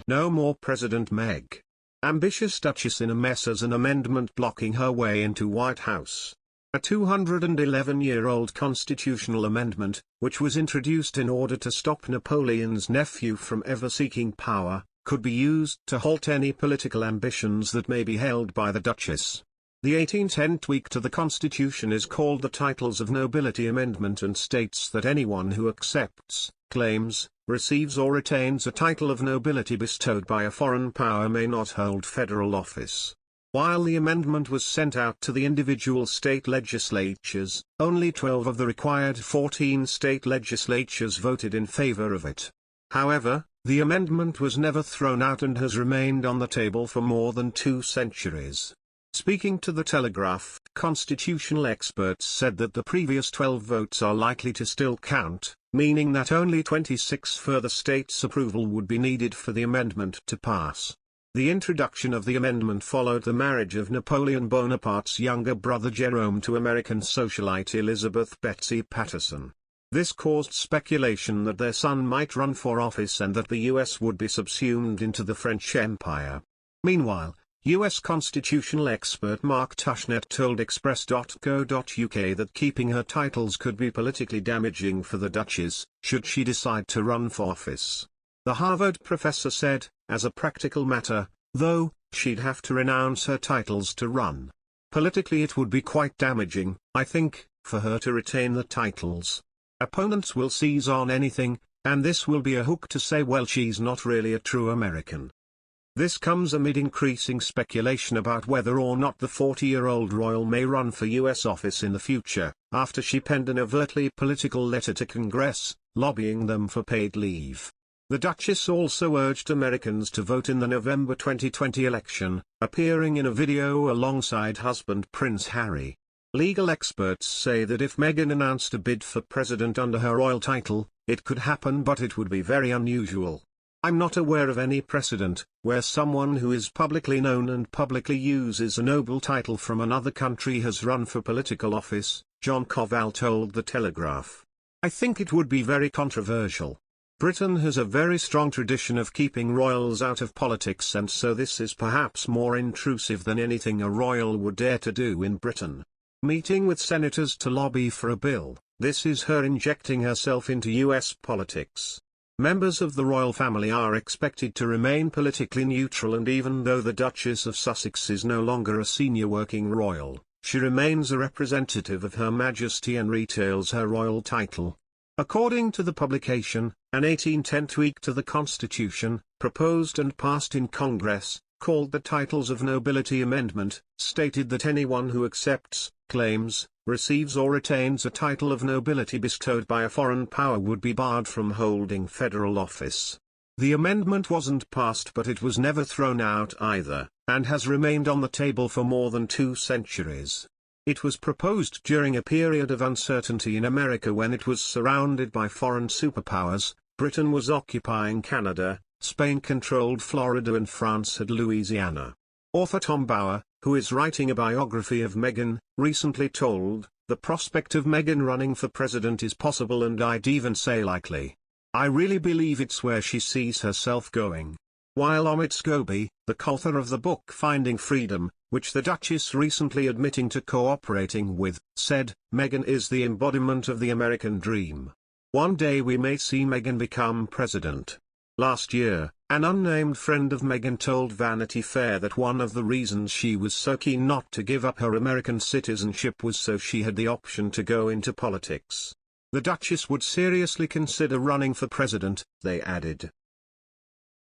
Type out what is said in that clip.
No more President Meg. Ambitious Duchess in a mess as an amendment blocking her way into White House. A 211-year-old constitutional amendment, which was introduced in order to stop Napoleon's nephew from ever seeking power, could be used to halt any political ambitions that may be held by the Duchess. The 1810 tweak to the Constitution is called the Titles of Nobility Amendment and states that anyone who accepts, claims, receives or retains a title of nobility bestowed by a foreign power may not hold federal office. While the amendment was sent out to the individual state legislatures, only 12 of the required 14 state legislatures voted in favor of it. However, the amendment was never thrown out and has remained on the table for more than 2 centuries. Speaking to The Telegraph, constitutional experts said that the previous 12 votes are likely to still count, meaning that only 26 further states' approval would be needed for the amendment to pass. The introduction of the amendment followed the marriage of Napoleon Bonaparte's younger brother Jerome to American socialite Elizabeth Betsy Patterson. This caused speculation that their son might run for office and that the US would be subsumed into the French Empire. Meanwhile, U.S. constitutional expert Mark Tushnet told Express.co.uk that keeping her titles could be politically damaging for the Duchess, should she decide to run for office. The Harvard professor said, as a practical matter, though, she'd have to renounce her titles to run. Politically it would be quite damaging, I think, for her to retain the titles. Opponents will seize on anything, and this will be a hook to say, well, she's not really a true American. This comes amid increasing speculation about whether or not the 40-year-old royal may run for U.S. office in the future, after she penned an overtly political letter to Congress, lobbying them for paid leave. The Duchess also urged Americans to vote in the November 2020 election, appearing in a video alongside husband Prince Harry. Legal experts say that if Meghan announced a bid for president under her royal title, it could happen, but it would be very unusual. I'm not aware of any precedent, where someone who is publicly known and publicly uses a noble title from another country has run for political office, John Koval told The Telegraph. I think it would be very controversial. Britain has a very strong tradition of keeping royals out of politics, and so this is perhaps more intrusive than anything a royal would dare to do in Britain. Meeting with senators to lobby for a bill, this is her injecting herself into US politics. Members of the royal family are expected to remain politically neutral, and even though the Duchess of Sussex is no longer a senior working royal, she remains a representative of Her Majesty and retails her royal title. According to the publication, an 1810 tweak to the Constitution, proposed and passed in Congress, called the Titles of Nobility Amendment, stated that anyone who accepts, claims, receives or retains a title of nobility bestowed by a foreign power would be barred from holding federal office. The amendment wasn't passed, but it was never thrown out either, and has remained on the table for more than 2 centuries. It was proposed during a period of uncertainty in America when it was surrounded by foreign superpowers. Britain was occupying Canada, Spain controlled Florida, and France had Louisiana. Author Tom Bauer, who is writing a biography of Meghan, recently told, "The prospect of Meghan running for president is possible, and I'd even say likely. I really believe it's where she sees herself going." While Amit Scobie, the co-author of the book Finding Freedom, which the Duchess recently admitting to cooperating with, said, "Meghan is the embodiment of the American dream. One day we may see Meghan become president." Last year, an unnamed friend of Meghan told Vanity Fair that one of the reasons she was so keen not to give up her American citizenship was so she had the option to go into politics. The Duchess would seriously consider running for president, they added.